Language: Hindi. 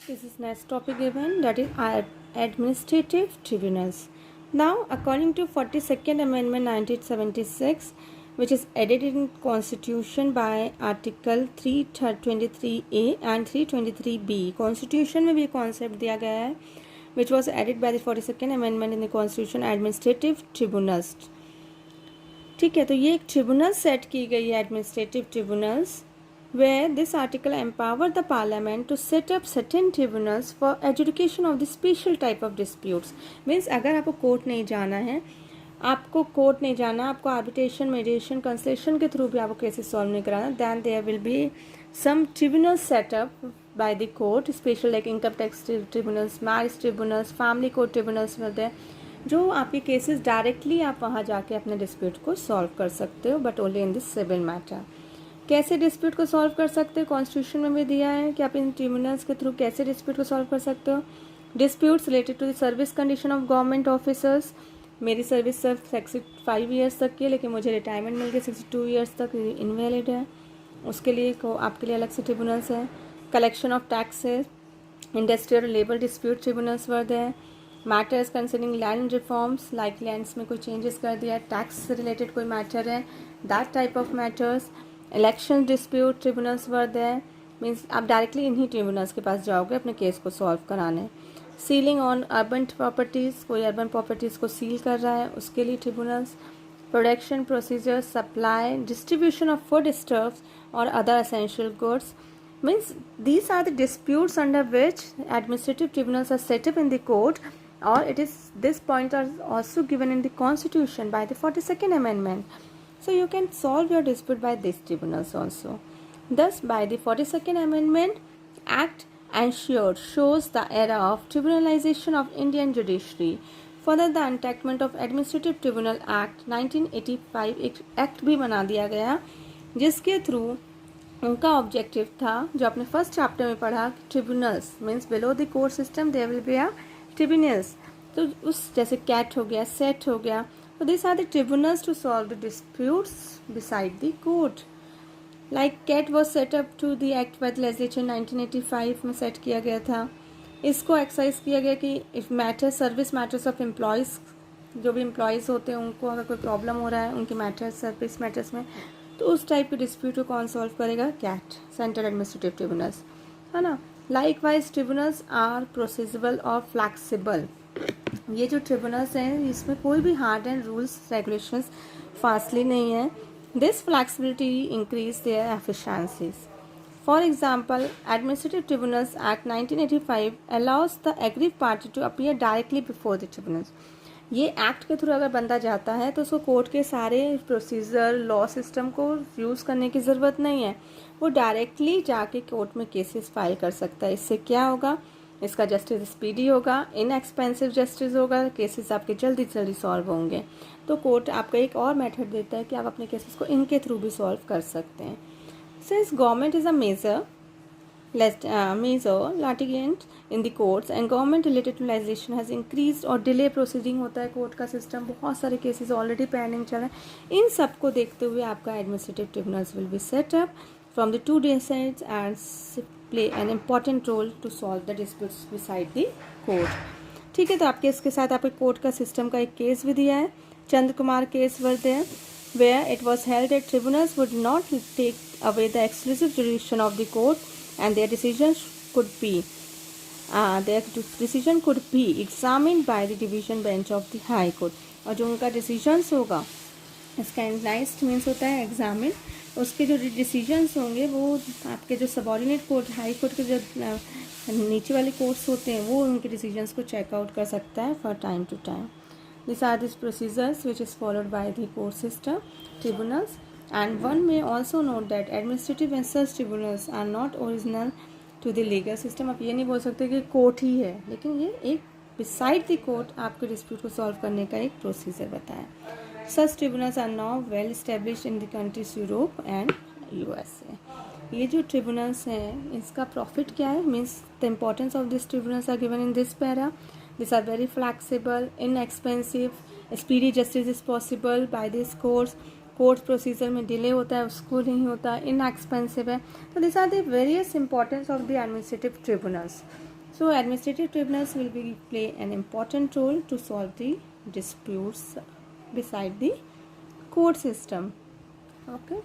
This is next topic given, that is administrative tribunals. Now, according to 42nd Amendment 1976, which is edited in Constitution by Article 323A and 323B, Constitution में भी concept दिया गया है, which was added by the 42nd Amendment in the Constitution, administrative tribunals. ठीक है, तो ये एक ट्रिब्यूनल सेट की गई है, administrative tribunals, where this article empowered the parliament to set up certain tribunals for adjudication of the special type of disputes. Means अगर आपको कोर्ट नहीं जाना है, आपको आर्बिट्रेशन, मीडिएशन, कंसलेशन के थ्रू भी आपको केसेस सॉल्व नहीं कराना, then there will be some tribunals set up by the court, special like income tax tribunals, marriage tribunals, family court tribunals होते हैं, जो आपके केसेस डायरेक्टली आप वहाँ जाके अपने डिस्प्यूट को सॉल्व कर सकते हो, but only in this civil matter. कैसे डिस्प्यूट को सॉल्व कर सकते हो, कॉन्स्टिट्यूशन में भी दिया है कि आप इन ट्रिब्यूनल्स के थ्रू कैसे डिस्प्यूट को सॉल्व कर सकते हो. Disputes related to the service condition of government officers. मेरी सर्विस सिर्फ 65 ईयर्स तक की है, लेकिन मुझे रिटायरमेंट मिल गई 62 ईयर्स तक, इनवैलिड है, उसके लिए आपके लिए अलग से ट्रिब्यूनल्स है. Collection of taxes, industrial labour dispute tribunals वर है. Matters concerning land reforms, like lands में कोई चेंजेस कर दिया, टैक्स से रिलेटेड कोई मैटर है, that type of matters. Election dispute tribunals were there, means आप डायरेक्टली इन्हीं ट्रिब्यूनल्स के पास जाओगे अपने केस को सॉल्व कराने. सीलिंग ऑन अर्बन प्रॉपर्टीज़, कोई अर्बन प्रॉपर्टीज़ को सील कर रहा है, उसके लिए tribunals. Production procedure, supply, distribution of food stuffs और other essential goods. Means these are the disputes under which administrative tribunals are set up in the court, or it is this point are also given in the Constitution by the 42nd Amendment. So you can solve your dispute by these tribunals also. Thus, by the 42nd Amendment Act ensured shows the era of tribunalization of Indian judiciary. Further, the enactment of Administrative Tribunal Act 1985 एक एक्ट भी बना दिया गया, जिसके थ्रू उनका ऑब्जेक्टिव था, जो आपने फर्स्ट चैप्टर में पढ़ा, tribunals means below the court system there will be a tribunals. तो उस जैसे कैट हो गया, सेट हो गया, तो this are the tribunals to solve the disputes beside the court. Like CAT was set up to the act by the legislature 1985 में सेट किया गया था. इसको एक्सरसाइज किया गया कि if matter service matters of employees, जो भी एम्प्लॉयज़ होते हैं उनको अगर कोई प्रॉब्लम हो रहा है उनके मैटर्स सर्विस मैटर्स में, तो उस टाइप के डिस्प्यूट को कौन सॉल्व करेगा, कैट, सेंट्रल एडमिनिस्ट्रेटिव ट्रिब्यूनल्स, है ना. लाइकवाइज ट्रिब्यूनल्स आर प्रोसेसिबल और फ्लैक्सिबल. ये जो ट्रिब्यूनल्स हैं इसमें कोई भी hard and rules regulations fastly नहीं है. This flexibility increase their efficiencies. For example, administrative tribunals act 1985 allows the aggrieved party to appear directly before the tribunals. ये एक्ट के थ्रू अगर बंदा जाता है तो उसको कोर्ट के सारे प्रोसीजर, लॉ सिस्टम को यूज़ करने की ज़रूरत नहीं है, वो डायरेक्टली जाके कोर्ट में केसेस फाइल कर सकता है. इससे क्या होगा, इसका जस्टिस स्पीडी होगा, इनएक्सपेंसिव जस्टिस होगा, केसेस आपके जल्दी जल्दी सॉल्व होंगे. तो कोर्ट आपका एक और मेथड देता है कि आप अपने केसेस को इनके थ्रू भी सॉल्व कर सकते हैं. Since government is a major litigant in the courts and government related to legislation has increased और डिले प्रोसीडिंग होता है कोर्ट का सिस्टम, बहुत सारे केसेस ऑलरेडी पेंडिंग चल रहे हैं. इन सब को देखते हुए आपका administrative tribunals will be set up from the to decides and play an important role to solve the disputes beside the court. ठीक है, तो आपके इसके साथ आपके कोर्ट का सिस्टम का एक केस भी दिया है, चंद्र कुमार केस वर्ड है, where it was held that tribunals would not take away the exclusive jurisdiction of the court and their decision could be examined by the division bench of the high court. और जो उनका डिसीजंस होगा, इसका एनालाइज्ड मीन्स होता है एग्जामिन, उसके जो डिसीजंस होंगे वो आपके जो सबऑर्डिनेट कोर्ट, हाई कोर्ट के जो नीचे वाले कोर्ट्स होते हैं वो उनके डिसीजंस को चेकआउट कर सकता है for time to time. These are the procedures which is followed by the court system, tribunals, and one may also note that administrative and such tribunals are not original to the legal system. आप ये नहीं बोल सकते कि कोर्ट ही है, लेकिन ये एक beside the court आपके डिस्प्यूट को सॉल्व करने का एक प्रोसीजर बताया. Such tribunals are now well established in the countries Europe and USA. ये जो ट्रिब्यूनल्स हैं इसका प्रॉफिट क्या है, means the importance of this tribunals are given in this para. These are very flexible, inexpensive, speedy justice is possible by this courts. Court procedure में डिले होता है उसको नहीं होता, इनएक्सपेंसिव है. तो this are the various importance of the administrative tribunals. So administrative tribunals will be play an important role to solve the disputes beside the court system. Okay.